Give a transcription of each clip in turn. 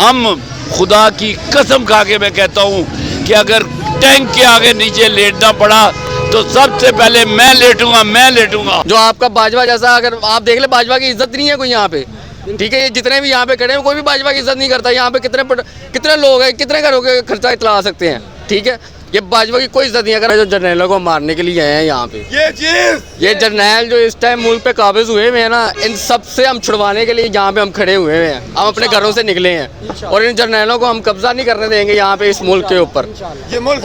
हम खुदा की कसम खा के मैं कहता हूँ कि अगर टैंक के आगे नीचे लेटना पड़ा तो सबसे पहले मैं लेटूंगा। जो आपका बाजवा जैसा, अगर आप देख ले, बाजवा की इज्जत नहीं है कोई यहाँ पे, ठीक है। ये जितने भी यहाँ पे खड़े हैं कोई भी बाजवा की इज्जत नहीं करता। यहाँ पे कितने लोग हैं, कितने घरों के खर्चा इतला सकते हैं, ठीक है। ये बाजवा की कोई इज्जत नहीं है। अगर जो जर्नैलों को मारने के लिए आए हैं यहाँ पे, ये जर्नैल जो इस टाइम मुल्क पे काबिज हुए हुए हैं ना, इन सब से हम छुड़वाने के लिए यहाँ पे हम खड़े हुए हैं। हम अपने घरों से निकले हैं और इन जर्नैलों को हम कब्जा नहीं करने देंगे यहाँ पे इस मुल्क के ऊपर।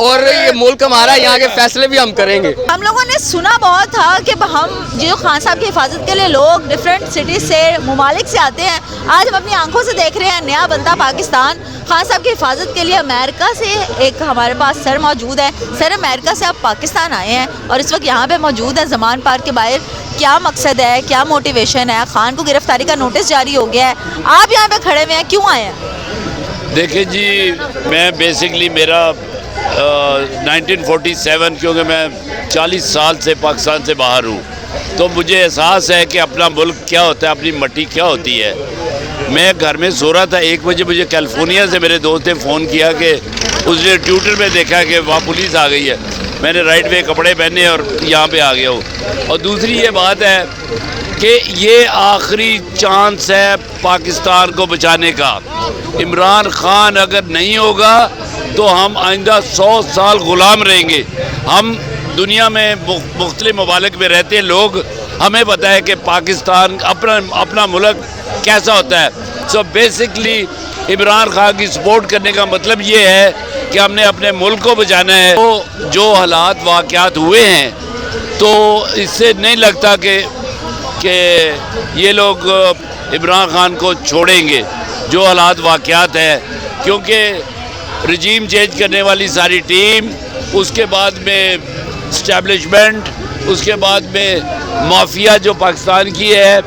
और ये मुल्क हमारा, यहाँ के फैसले भी हम करेंगे। हम लोगों ने सुना बहुत था कि हम जो खान साहब की हिफाजत के लिए लोग डिफरेंट सिटीज से, ममालिक से आते हैं। आज हम अपनी आंखों से देख रहे हैं नया बनता पाकिस्तान। खान साहब की हिफाजत के लिए अमेरिका से एक हमारे पास सर मौजूद है। सर, अमेरिका से आप पाकिस्तान आए हैं और इस वक्त यहाँ पे मौजूद है ज़मान पार्क के बाहर। क्या मकसद है, क्या मोटिवेशन है? खान को गिरफ्तारी का नोटिस जारी हो गया है, आप यहाँ पे खड़े हुए हैं, क्यों आए हैं? देखिए जी, मैं बेसिकली मेरा 1947, क्योंकि मैं 40 साल से पाकिस्तान से बाहर हूँ, तो मुझे एहसास है कि अपना मुल्क क्या होता है, अपनी मट्टी क्या होती है। मैं घर में सो रहा था, 1 बजे मुझे कैलिफोर्निया से मेरे दोस्त ने फ़ोन किया कि उसने ट्विटर में देखा कि वहाँ पुलिस आ गई है। मैंने राइट वे कपड़े पहने और यहाँ पे आ गया हूँ। और दूसरी ये बात है कि ये आखिरी चांस है पाकिस्तान को बचाने का। इमरान खान अगर नहीं होगा तो हम आइंदा 100 साल ग़ुलाम रहेंगे। हम दुनिया में मुख्तलिफ ममालिक में रहते हैं लोग, हमें पता है कि पाकिस्तान अपना मुल्क कैसा होता है। सो बेसिकली इमरान खान की सपोर्ट करने का मतलब ये है कि हमने अपने मुल्क को बचाना है। तो जो हालात वाक़यात हुए हैं, तो इससे नहीं लगता कि ये लोग इमरान खान को छोड़ेंगे। जो हालात वाक़यात है, क्योंकि रजीम चेंज करने वाली सारी टीम, उसके बाद में इस्टेब्लिशमेंट, उसके बाद में माफिया जो पाकिस्तान की है,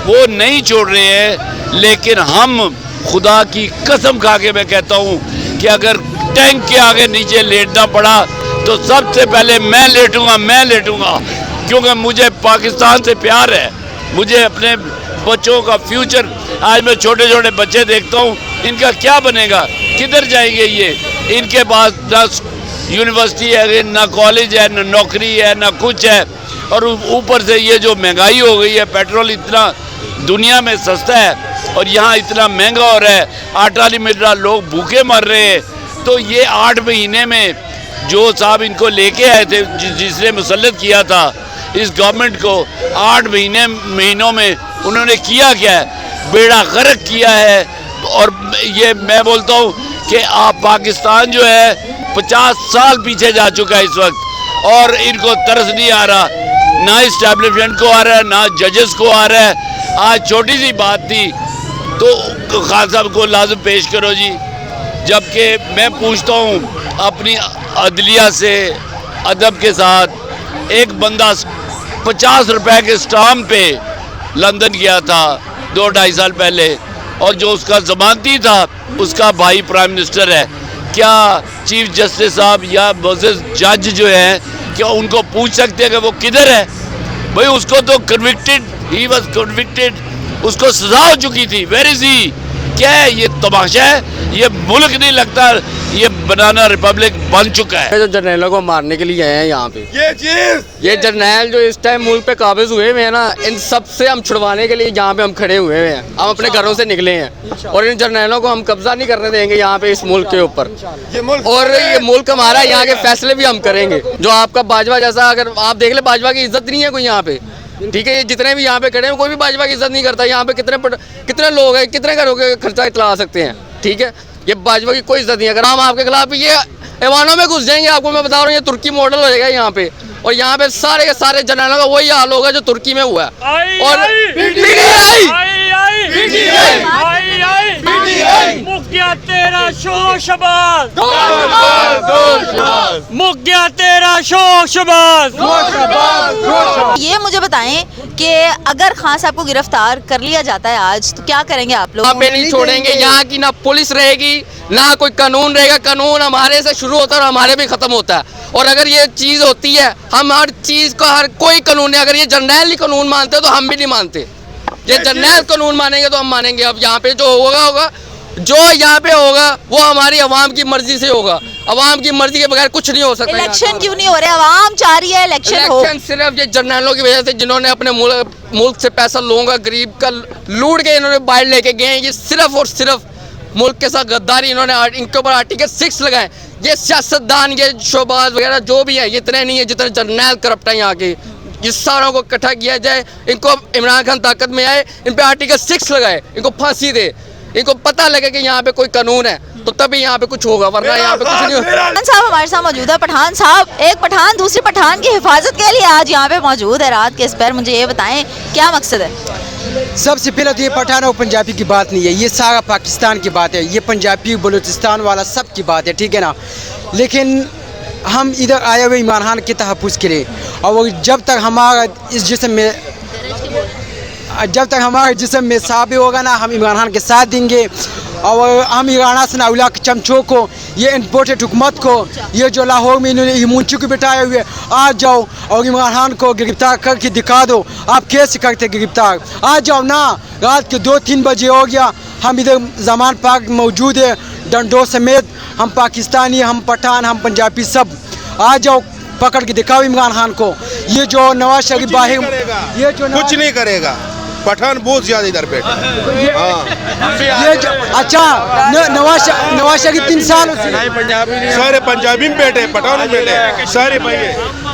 वो नहीं छोड़ रहे हैं। लेकिन हम खुदा की कसम खा के मैं कहता हूँ कि अगर टैंक के आगे नीचे लेटना पड़ा तो सबसे पहले मैं लेटूंगा, क्योंकि मुझे पाकिस्तान से प्यार है। मुझे अपने बच्चों का फ्यूचर, आज मैं छोटे छोटे बच्चे देखता हूँ, इनका क्या बनेगा, किधर जाएंगे ये? इनके पास ना यूनिवर्सिटी है, ना कॉलेज है, ना नौकरी है, ना कुछ है। और ऊपर से ये जो महंगाई हो गई है, पेट्रोल इतना दुनिया में सस्ता है और यहाँ इतना महंगा हो रहा है, आटा नहीं मिल रहा, लोग भूखे मर रहे हैं। तो ये 8 महीने में जो साहब इनको लेके आए थे, जिसने मुसल्लत किया था इस गवर्नमेंट को, 8 महीनों में उन्होंने किया क्या है? बेड़ा गर्क किया है। और ये मैं बोलता हूँ कि आप पाकिस्तान जो है 50 साल पीछे जा चुका है इस वक्त, और इनको तरस नहीं आ रहा, ना इस्टेब्लिशमेंट को आ रहा है, ना जजेस को आ रहा है। आज छोटी सी बात थी तो खान साहब को लाज़िम पेश करो जी, जबकि मैं पूछता हूँ अपनी अदलिया से अदब के साथ, एक बंदा 50 रुपए के स्टाम्प पे लंदन गया था 2-2.5 साल पहले, और जो उसका ज़मानती था उसका भाई प्राइम मिनिस्टर है। क्या चीफ जस्टिस साहब या जज जो है, क्या उनको पूछ सकते हैं कि वो किधर है? भाई उसको तो ही वॉज कन्विक्टेड, उसको सजा हो चुकी थी। Where is he? क्या है ये तमाशा है? ये मुल्क नहीं लगता, ये बनाना रिपब्लिक बन चुका है। जो जर्नैलों को मारने के लिए आए हैं यहाँ पे, ये जर्नैल जो इस टाइम मुल्क पे काबिज हुए हुए हैं ना, इन सब से हम छुड़वाने के लिए यहाँ पे हम खड़े हुए हैं। हम अपने घरों से निकले हैं और इन जर्नैलों को हम कब्जा नहीं करने देंगे यहाँ पे इस मुल्क के ऊपर। और ये मुल्क हमारा, यहाँ के फैसले भी हम करेंगे। जो आपका बाजवा जैसा, अगर आप देख ले, बाजवा की इज्जत नहीं है कोई यहाँ पे, ठीक है। ये जितने भी यहाँ पे खड़े हैं कोई भी बाजवा की इज्जत नहीं करता। यहाँ पे कितने लोग हैं, कितने घरों के खर्चा इतला सकते हैं, ठीक है। ये बाजवा की कोई इज्जत नहीं है। अगर हम आपके खिलाफ ये ऐवानों में घुस जाएंगे, आपको मैं बता रहा हूँ, ये तुर्की मॉडल हो जाएगा यहाँ पे। और यहाँ पे सारे के सारे जर्नैलों का वही हाल होगा जो तुर्की में हुआ है। और मुक गया तेरा शोर शबाज, मुक गया तेरा शोर शबाज। ये मुझे बताएं कि अगर खान साहब को गिरफ्तार कर लिया जाता है आज, तो क्या करेंगे आप लोग? यहाँ पे नहीं छोड़ेंगे। यहाँ की ना पुलिस रहेगी, ना कोई कानून रहेगा। कानून हमारे से शुरू होता है और हमारे भी खत्म होता है। और अगर ये चीज़ होती है, हम हर चीज़ का, हर कोई कानून है, अगर ये जर्नैल ही कानून मानते तो हम भी नहीं मानते। ये जर्नैल कानून मानेंगे तो हम मानेंगे। अब यहाँ पे जो होगा जो यहाँ पे होगा वो हमारी आवाम की मर्जी से होगा। आवाम की मर्जी के बगैर कुछ नहीं हो सकता। इलेक्शन क्यों नहीं हो रहे? आवाम चाह रही है इलेक्शन हो। इलेक्शन सिर्फ ये जर्नैलों की वजह से, जिन्होंने अपने मुल्क से पैसा लोगों का, गरीब का लूट के इन्होंने बाहर लेके गए हैं। ये सिर्फ और सिर्फ मुल्क के साथ गद्दारी, इन्होंने इनके ऊपर आर्टिकल 6 लगाए। ये सियासतदान, ये शोबाज वगैरह जो भी है, ये इतने नहीं है जितने जर्नैल करप्ट है यहाँ के। इस सारों को इकट्ठा किया जाए, इनको इमरान खान ताकत में आए, इन पे आर्टिकल 6 लगाए, इनको फांसी दे, इनको पता लगे कि यहाँ पे कोई कानून है, तो तभी यहाँ पे कुछ होगा, वरना यहाँ पे कुछ नहीं होगा। पठान साहब हमारे साथ मौजूद है। पठान साहब, एक पठान दूसरी पठान की हिफाजत के लिए आज यहाँ पे मौजूद है रात के इस पर। मुझे ये बताएं क्या मकसद है? सबसे पहले तो ये पठान और पंजाबी की बात नहीं है, ये सारा पाकिस्तान की बात है। ये पंजाबी बलूचिस्तान वाला सब की बात है, ठीक है ना। लेकिन हम इधर आए हुए इमरान खान के तहफ़्फ़ुज़ के लिए, और जब तक हमारा इस जिस्म में साबित होगा ना, हम इमरान खान के साथ देंगे। और हम ईराना सनाउल्लाह के चमचों को, ये इम्पोर्टेड हुकूमत को, ये जो लाहौर में इन्होंने मुंशी को बिठाए हुए, आ जाओ और इमरान खान को गिरफ्तार करके दिखा दो। आप कैसे करते गिरफ्तार? आ जाओ ना। रात के 2-3 बजे हो गया, हम इधर जमान पार्क मौजूद है, डंडों समेत। हम पाकिस्तानी, हम पठान, हम पंजाबी सब, आ जाओ, पकड़ के दिखाओ इमरान खान को। ये जो नवाज शरीफ बाहर, ये जो कुछ नहीं करेगा, पठान बहुत ज्यादा इधर पे। ये जो अच्छा नवाज शरीफ 3 साल सारे पंजाबी में बैठे, पठान में बैठे, सारे भाई।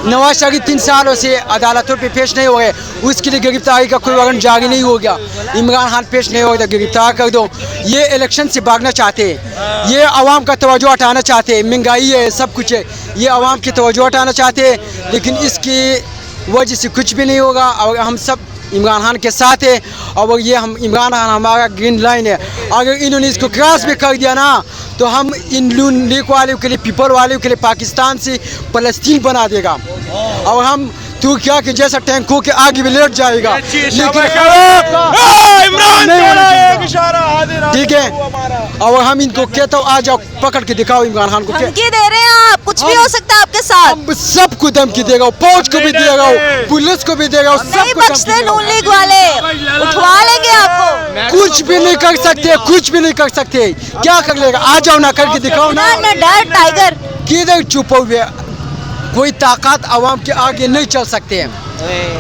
नवाज शरीफ 3 सालों से अदालतों पे पेश नहीं हो गए, उसके लिए गिरफ्तारी का कोई वारंट जारी नहीं हो गया। इमरान खान पेश नहीं हो गया, गिरफ्तार कर दो। ये इलेक्शन से भागना चाहते हैं, ये आवाम का तवज्जो हटाना चाहते हैं। महंगाई है, सब कुछ है, ये आवाम की तवज्जो हटाना चाहते हैं, लेकिन इसकी वजह से कुछ भी नहीं होगा। और हम सब इमरान खान के साथ है, और ये हम इमरान खान हमारा ग्रीन लाइन है। अगर इन्होंने इसको क्रॉस भी कर दिया ना, तो हम इन लीग वालों के लिए, पीपल वालों के लिए पाकिस्तान से फ़लस्तीन बना देगा, और हम तुर्किया के जैसा टैंकों के आगे भी लेट जाएगा। ठीक है, और हम इनको कहता हूँ, आ जाओ, पकड़ के दिखाओ इमरान खान को। धमकी दे रहे हैं आप? कुछ भी हो सकता है आपके साथ। हम सबको धमकी देगा, फौज को भी देगा, पुलिस को भी देगा, नहीं बख्शते नून लीग वाले, उठवा लेंगे आपको। कुछ भी नहीं कर सकते, कुछ भी नहीं कर सकते। क्या कर लेगा? आ जाओ ना, करके दिखाओ ना। डर टाइगर किधर छुपे हुए? कोई ताकत आवाम के आगे नहीं चल सकते हैं।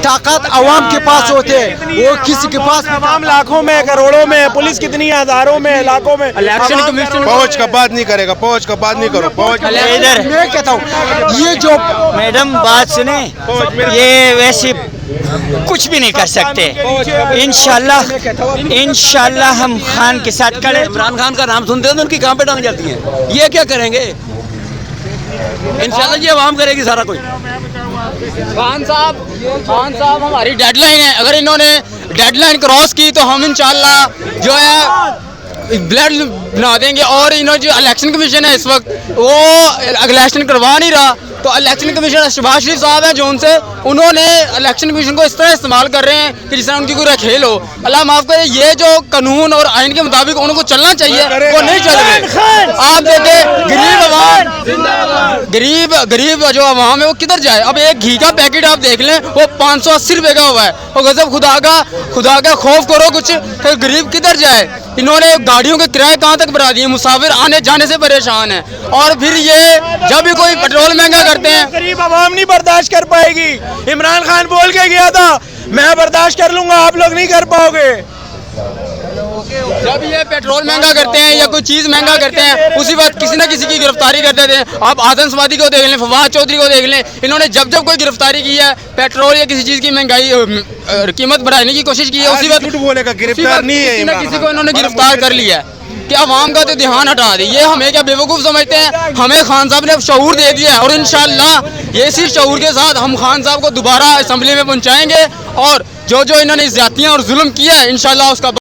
ताकत आवाम के पास होते हैं, वो किसी के पास। आवाम लाखों में, करोड़ों में, पुलिस कितनी हजारों में, लाखों में। इलेक्शन कमीशन फौज का बात नहीं करेगा, फौज का बात नहीं करो। फौज इधर मैं कहता हूँ, ये जो मैडम बात सुने, ये वैसे कुछ भी नहीं कर सकते। इंशाल्लाह हम खान के साथ खड़े। इमरान खान का नाम सुनते हैं तो उनकी कहाँ पे टांग जाती हैं। ये क्या करेंगे? इंशाल्लाह ये आवाम करेगी सारा कुछ। खान साहब हमारी डेडलाइन है, अगर इन्होंने डेडलाइन क्रॉस की तो हम इंशाल्लाह जो है ब्लड बना देंगे। और इन्होंने जो इलेक्शन कमीशन है इस वक्त वो इलेक्शन करवा नहीं रहा, तो इलेक्शन कमीशनर शहबाज शरीफ साहब हैं जो उनसे, उन्होंने इलेक्शन कमीशन को इस तरह इस्तेमाल कर रहे हैं कि जिस तरह उनकी कोई खेल हो। अल्लाह माफ़ करे, ये जो कानून और आइन के मुताबिक उनको चलना चाहिए वो नहीं चल रहे। आप देखें गरीब जो आवाम है वो किधर जाए? अब एक घी का पैकेट आप देख लें, वो 580 रुपये का हुआ है। और गजब खुदा का खौफ करो कुछ, तो गरीब किधर जाए? इन्होंने गाड़ियों के किराए कहाँ तक बढ़ा दिए, मुसाफिर आने जाने से परेशान है। और फिर ये जब भी कोई पेट्रोल महंगा करते हैं, गरीब आवाम नहीं बर्दाश्त कर पाएगी। इमरान खान बोल के गया था, मैं बर्दाश्त कर लूंगा, आप लोग नहीं कर पाओगे। जब ये पेट्रोल महंगा करते हैं या कोई चीज़ महंगा करते हैं, उसी वक्त किसी न किसी की गिरफ्तारी कर देते हैं। आप आतंकवादी को देख लें, फवाद चौधरी को देख लें, इन्होंने जब कोई गिरफ्तारी की है, पेट्रोल या किसी चीज़ की महंगाई कीमत बढ़ाने की कोशिश की है, उसी वक्त बोलेगा गिरफ्तार नहीं है, किसी को इन्होंने गिरफ्तार कर लिया है। कि आवाम का तो ध्यान हटा दी। ये हमें क्या बेवकूफ़ समझते हैं? हमें खान साहब ने शऊर दे दिया है, और इंशाअल्लाह ये इसी शऊर के साथ हम खान साहब को दोबारा असम्बली में पहुँचाएँगे, और जो इन्होंने ज़्यादतियाँ और जुल्म किया है इंशाअल्लाह उसका